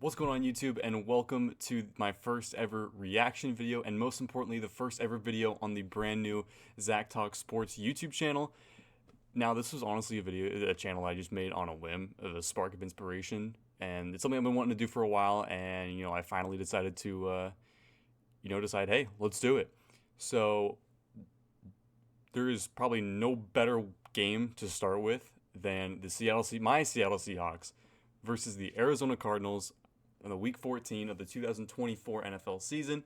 What's going on YouTube, and welcome to my first ever reaction video, and most importantly the first ever video on the brand new Zach Talk Sports YouTube channel. Now this was honestly a channel I just made on a whim, of a spark of inspiration, and it's something I've been wanting to do for a while, and I finally decided to decide, hey, let's do it. So there is probably no better game to start with than my Seattle Seahawks versus the Arizona Cardinals in the Week 14 of the 2024 NFL season.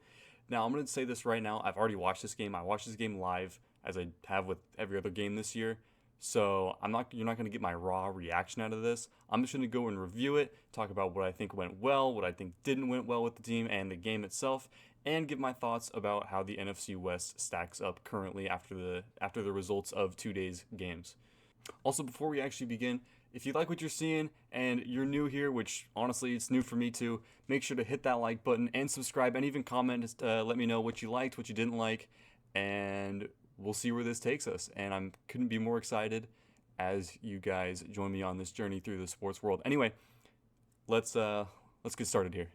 Now, I'm going to say this right now. I've already watched this game. I watched this game live, as I have with every other game this year. So you're not going to get my raw reaction out of this. I'm just going to go and review it, talk about what I think went well, what I think didn't went well with the team and the game itself, and give my thoughts about how the NFC West stacks up currently after the results of 2 days' games. Also, before we actually begin, if you like what you're seeing and you're new here, which honestly it's new for me too, make sure to hit that like button and subscribe, and even comment to let me know what you liked, what you didn't like, and we'll see where this takes us. And I couldn't be more excited as you guys join me on this journey through the sports world. Anyway, let's get started here.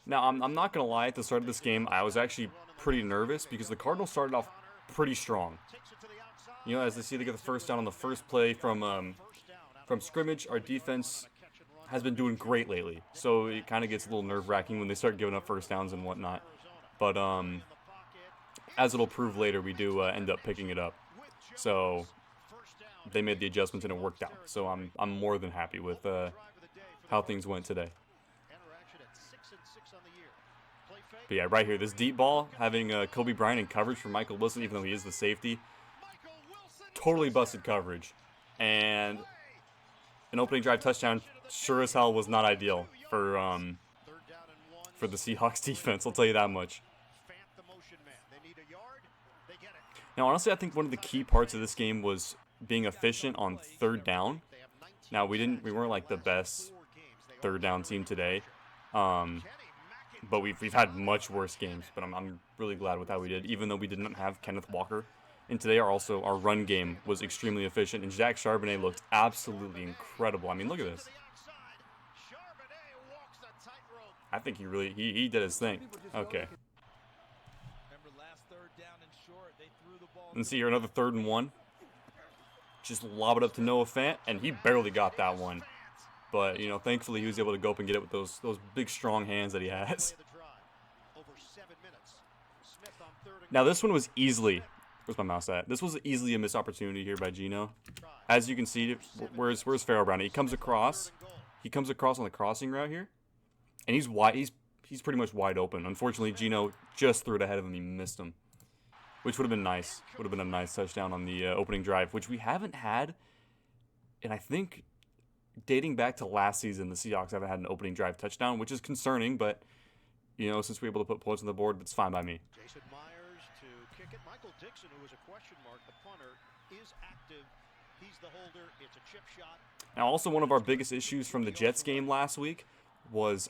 Now, I'm not going to lie, at the start of this game, I was actually pretty nervous because the Cardinals started off pretty strong. As they see, they get the first down on the first play from scrimmage. Our defense has been doing great lately, so it kind of gets a little nerve-wracking when they start giving up first downs and whatnot. But as it'll prove later, we do end up picking it up. So they made the adjustments and it worked out. So I'm more than happy with how things went today. But yeah, right here, this deep ball, having Kobe Bryant in coverage for Michael Wilson, even though he is the safety, totally busted coverage. And an opening drive touchdown sure as hell was not ideal for the Seahawks defense, I'll tell you that much. Now, honestly, I think one of the key parts of this game was being efficient on third down. Now, we weren't like the best third down team today. But we've had much worse games, but I'm really glad with how we did, even though we didn't have Kenneth Walker. And today our run game was extremely efficient, and Zach Charbonnet looked absolutely incredible. I mean, look at this. I think he did his thing. Okay. And see here, another 3rd and 1. Just lob it up to Noah Fant, and he barely got that one. But, thankfully he was able to go up and get it with those big, strong hands that he has. Now, this one was easily... Where's my mouse at? This was easily a missed opportunity here by Gino. As you can see, where's Pharaoh Brown? He comes across on the crossing route here. And he's wide. He's pretty much wide open. Unfortunately, Gino just threw it ahead of him. He missed him. Which would have been nice. Would have been a nice touchdown on the opening drive, which we haven't had. And I think... dating back to last season, the Seahawks haven't had an opening drive touchdown, which is concerning, but, since we're able to put points on the board, that's fine by me. Jason Myers to kick it. Michael Dixon, who was a question mark, the punter, is active. He's the holder. It's a chip shot. Now, also one of our biggest issues from the Jets game last week was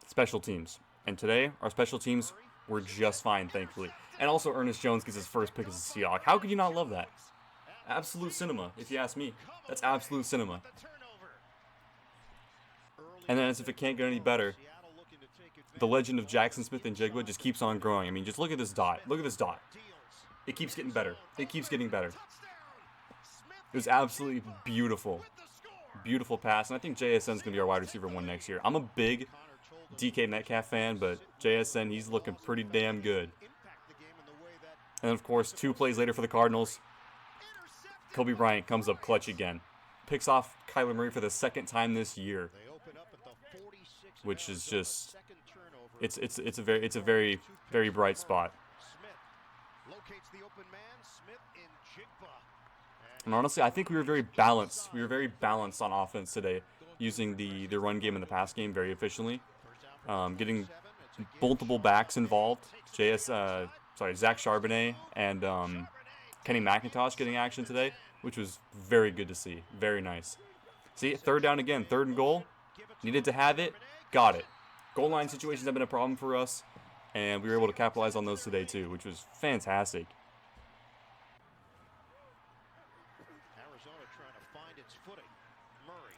special teams. And today, our special teams were just fine, thankfully. And also, Ernest Jones gets his first pick as a Seahawk. How could you not love that? Absolute cinema, if you ask me. That's absolute cinema. And then, as if it can't get any better, the legend of Jackson Smith and Jigba just keeps on growing. I mean, just look at this dot. Look at this dot. It keeps getting better. It keeps getting better. It was absolutely beautiful. Beautiful pass. And I think JSN's going to be our wide receiver 1 next year. I'm a big DK Metcalf fan, but JSN, he's looking pretty damn good. And then, of course, 2 plays later for the Cardinals, Kobe Bryant comes up clutch again. Picks off Kyler Murray for the 2nd time this year, which is just it's a very very bright spot. And honestly, I think we were very balanced. We were very balanced on offense today, using the run game and the pass game very efficiently, getting multiple backs involved. Zach Charbonnet and Kenny McIntosh getting action today, which was very good to see. Very nice. See, 3rd down again, 3rd and goal. Needed to have it, got it. Goal line situations have been a problem for us, and we were able to capitalize on those today too, which was fantastic.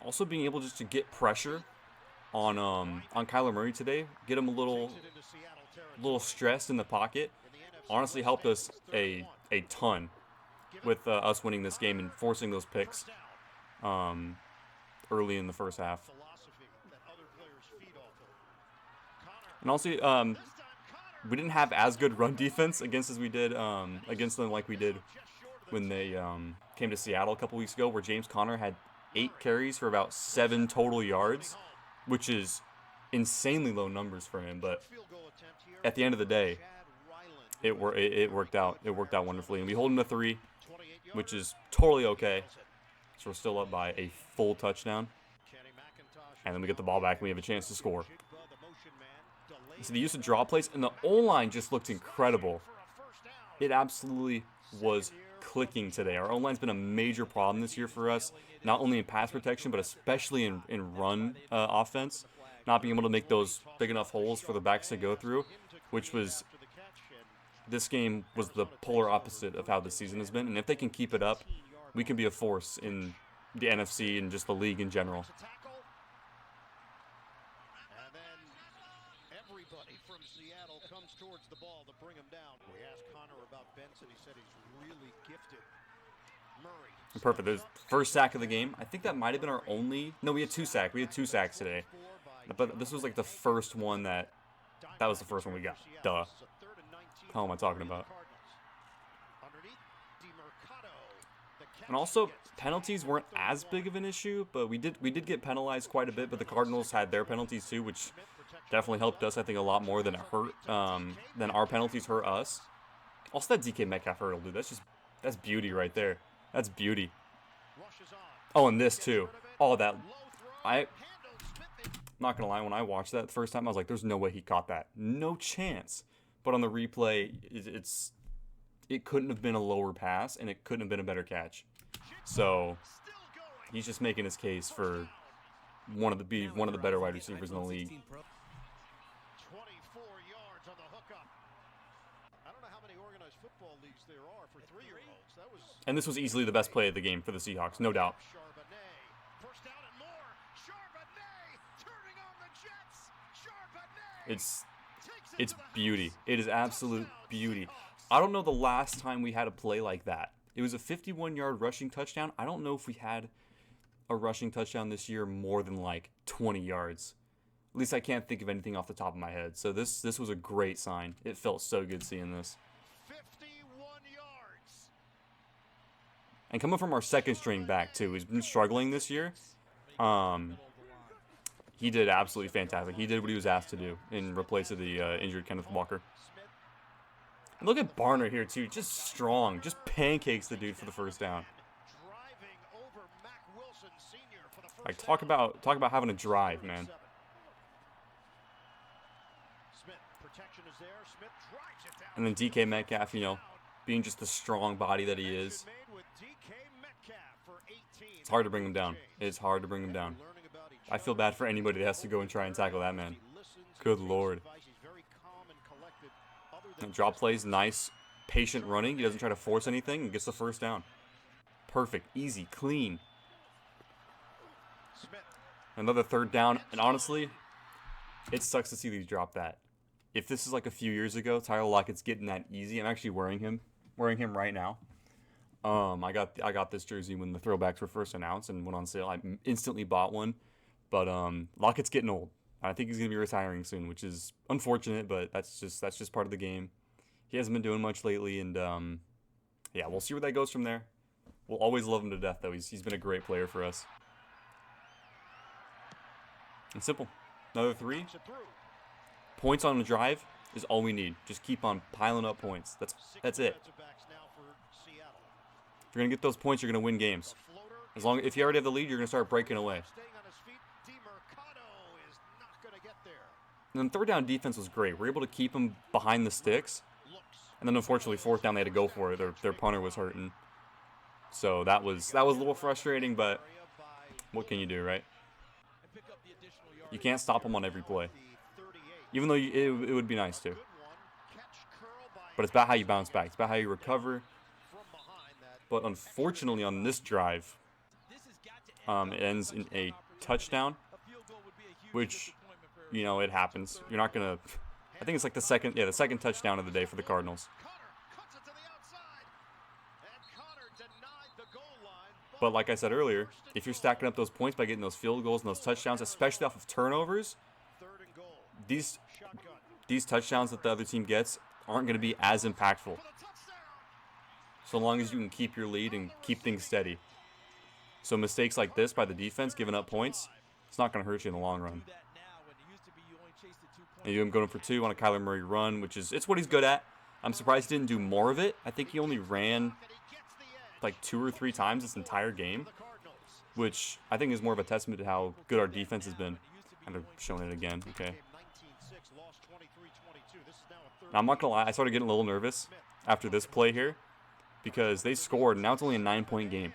Also being able just to get pressure on Kyler Murray today, get him a little stressed in the pocket, honestly helped us a ton with us winning this game and forcing those picks early in the first half. And also, we didn't have as good run defense against them like we did when they came to Seattle a couple weeks ago, where James Conner had 8 carries for about 7 total yards, which is insanely low numbers for him. But at the end of the day, it worked out. It worked out wonderfully, and we hold him to 3, which is totally okay. So we're still up by a full touchdown, and then we get the ball back and we have a chance to score. So the use of draw plays, and the O-line just looked incredible. It absolutely was clicking today. Our O-line's been a major problem this year for us, not only in pass protection, but especially in run offense. Not being able to make those big enough holes for the backs to go through, which was, this game was the polar opposite of how the season has been. And if they can keep it up, we can be a force in the NFC and just the league in general. Everybody from Seattle comes towards the ball to bring him down. We asked Connor about Benson. He said he's really gifted. Murray. Perfect. There's the first sack of the game. I think that might have been our only. No, we had 2 sacks. We had 2 sacks today. But this was like the first one that was the first one we got. Duh. How am I talking about? And also, penalties weren't as big of an issue, but we did get penalized quite a bit. But the Cardinals had their penalties too, which definitely helped us, I think, a lot more than it hurt, than our penalties hurt us. Also, that DK Metcalf hurdle, dude, that's beauty right there. That's beauty. Oh, and this too. Oh, I'm not gonna lie, when I watched that the first time, I was like, there's no way he caught that. No chance. But on the replay, it couldn't have been a lower pass, and it couldn't have been a better catch. So he's just making his case for one of the better wide receivers in the league. 24 yards on the hookup. I don't know how many organized football leagues there are for 3-year-olds. And this was easily the best play of the game for the Seahawks, no doubt. First down and more. Charbonnet turning on the Jets. Charbonnet. It's beauty. It is absolute beauty. I don't know the last time we had a play like that. It was a 51-yard rushing touchdown. I don't know if we had a rushing touchdown this year more than like 20 yards. At least I can't think of anything off the top of my head. So this was a great sign. It felt so good seeing this. 51 yards. And coming from our second string back too, who's been struggling this year. He did absolutely fantastic. He did what he was asked to do in replace of the injured Kenneth Walker. And look at Barner here too, just strong, just pancakes the dude for the first down. Like talk about having a drive, man. And then DK Metcalf, you know, being just the strong body that he is. It's hard to bring him down. It's hard to bring him down. I feel bad for anybody that has to go and try and tackle that man. Good Lord. And drop plays, nice, patient running. He doesn't try to force anything and gets the first down. Perfect, easy, clean. Another third down, and honestly, it sucks to see these drop that. If this is like a few years ago, Tyler Lockett's getting that easy. I'm actually wearing him right now. I got this jersey when the throwbacks were first announced and went on sale. I instantly bought one, but Lockett's getting old. I think he's gonna be retiring soon, which is unfortunate, but that's just part of the game. He hasn't been doing much lately, and yeah, we'll see where that goes from there. We'll always love him to death, though. He's been a great player for us. And simple, another 3 points on the drive is all we need. Just keep on piling up points. That's it. If you're gonna get those points, you're gonna win games. If you already have the lead, you're gonna start breaking away. And then third down defense was great. We're able to keep them behind the sticks. And then unfortunately, fourth down, they had to go for it. Their punter was hurting. So that was a little frustrating, but what can you do, right? You can't stop them on every play. Even though it would be nice to. But it's about how you bounce back. It's about how you recover. But unfortunately on this drive, It ends in a touchdown, which, you know, it happens. You're not going to... I think it's like the second touchdown of the day for the Cardinals. But like I said earlier, if you're stacking up those points by getting those field goals and those touchdowns, especially off of turnovers, these touchdowns that the other team gets aren't going to be as impactful. So long as you can keep your lead and keep things steady. So mistakes like this by the defense, giving up points, it's not going to hurt you in the long run. And you going for 2 on a Kyler Murray run, which is it's what he's good at. I'm surprised he didn't do more of it. I think he only ran like 2 or 3 times this entire game, which I think is more of a testament to how good our defense has been. And they're showing it again. Okay. Now, I'm not going to lie. I started getting a little nervous after this play here because they scored, and now it's only a 9-point game.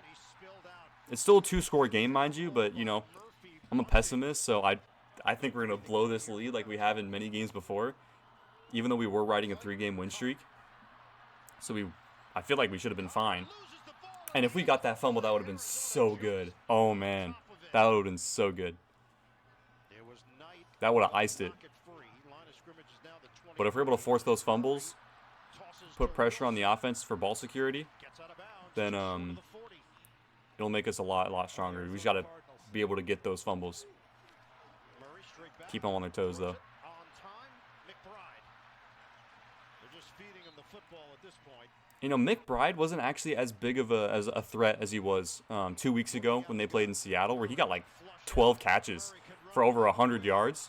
It's still a 2-score game, mind you, but, you know, I'm a pessimist, so I think we're going to blow this lead like we have in many games before, even though we were riding a 3-game win streak. So I feel like we should have been fine. And if we got that fumble, that would have been so good. Oh, man. That would have been so good. That would have iced it. But if we're able to force those fumbles, put pressure on the offense for ball security, then it'll make us a lot stronger. We just got to be able to get those fumbles. Keep them on their toes, though. You know, McBride wasn't actually as big of a threat as he was 2 weeks ago when they played in Seattle, where he got like 12 catches for over 100 yards.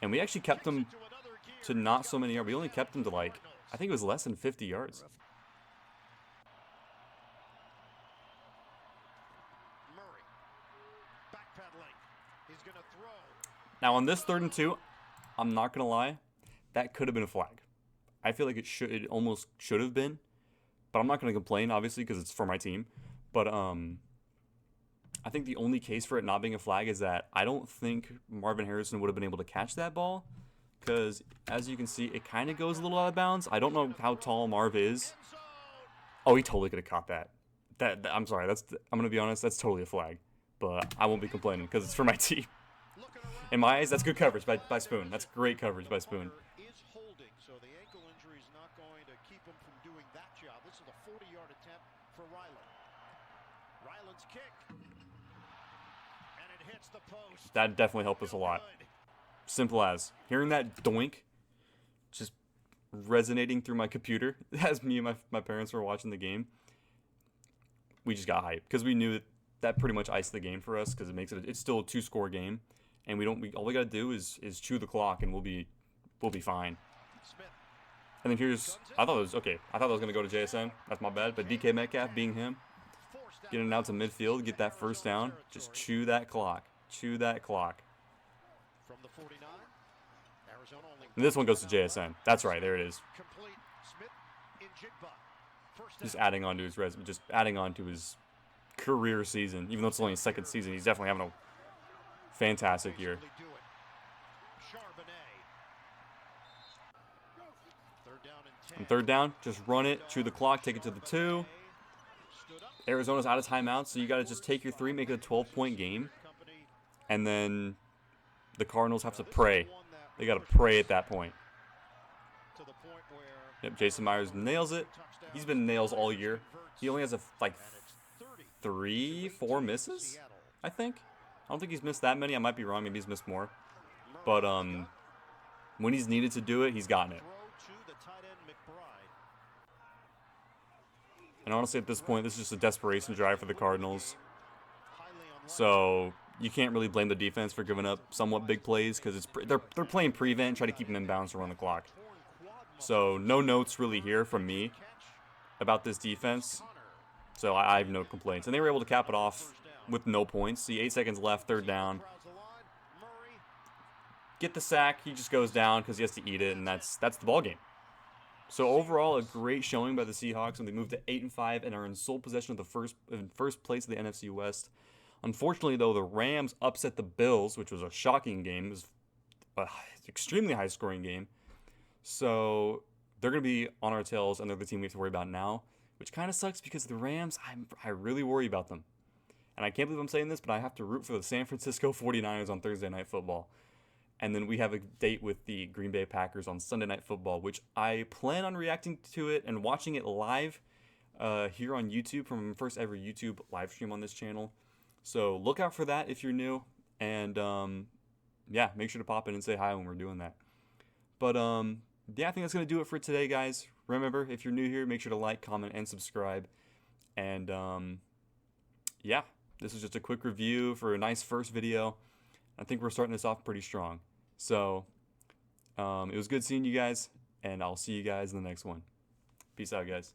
And we actually kept him to not so many yards. We only kept him to like, I think it was less than 50 yards. Now on this 3rd and 2, I'm not gonna lie, that could have been a flag. I feel like it almost should have been, but I'm not gonna complain, obviously, because it's for my team. But I think the only case for it not being a flag is that I don't think Marvin Harrison would have been able to catch that ball, because as you can see, it kind of goes a little out of bounds. I don't know how tall Marv is. Oh, he totally could have caught that. I'm sorry. I'm gonna be honest. That's totally a flag, but I won't be complaining because it's for my team. In my eyes, that's good coverage by Spoon. That's great coverage by Spoon. So the ankle injury is not going to keep him from doing that job. This is a 40-yard attempt for Ryland. Ryland's kick. And it hits the post. That definitely helped us a lot. Simple as. Hearing that doink just resonating through my computer as me and my parents were watching the game, we just got hyped because we knew that pretty much iced the game for us because it's still a 2-score game, and all we got to do is chew the clock and we'll be fine. And then I thought it was going to go to JSN. That's my bad. But DK Metcalf, being him, getting it out to midfield, get that first down, just chew that clock. Chew that clock. And this one goes to JSN. That's right. There it is. Just adding on to his resume, just adding on to his career season. Even though it's only his 2nd season, he's definitely having a fantastic year. On 3rd down, just run it, chew the clock, take it to the 2. Arizona's out of timeout, so you got to just take your 3, make it a 12-point game. And then the Cardinals have to pray. They got to pray at that point. Yep, Jason Myers nails it. He's been nails all year. He only has like 3-4 misses, I think. I don't think he's missed that many. I might be wrong. Maybe he's missed more. But when he's needed to do it, he's gotten it. And honestly, at this point, this is just a desperation drive for the Cardinals. So you can't really blame the defense for giving up somewhat big plays because they're playing prevent, try to keep them in bounds to run the clock. So no notes really here from me about this defense. So I have no complaints. And they were able to cap it off with no points. See, 8 seconds left, 3rd down. Get the sack. He just goes down because he has to eat it, and that's the ball game. So overall, a great showing by the Seahawks, and they moved to 8-5 and are in sole possession of the first place of the NFC West. Unfortunately, though, the Rams upset the Bills, which was a shocking game. It was an extremely high-scoring game. So they're going to be on our tails, and they're the team we have to worry about now, which kind of sucks because the Rams, I really worry about them. And I can't believe I'm saying this, but I have to root for the San Francisco 49ers on Thursday Night Football. And then we have a date with the Green Bay Packers on Sunday Night Football, which I plan on reacting to it and watching it live here on YouTube from my first ever YouTube live stream on this channel. So look out for that if you're new. And yeah, make sure to pop in and say hi when we're doing that. But yeah, I think that's going to do it for today, guys. Remember, if you're new here, make sure to like, comment, and subscribe. And yeah, this was just a quick review for a nice first video. I think we're starting this off pretty strong. So it was good seeing you guys, and I'll see you guys in the next one. Peace out, guys.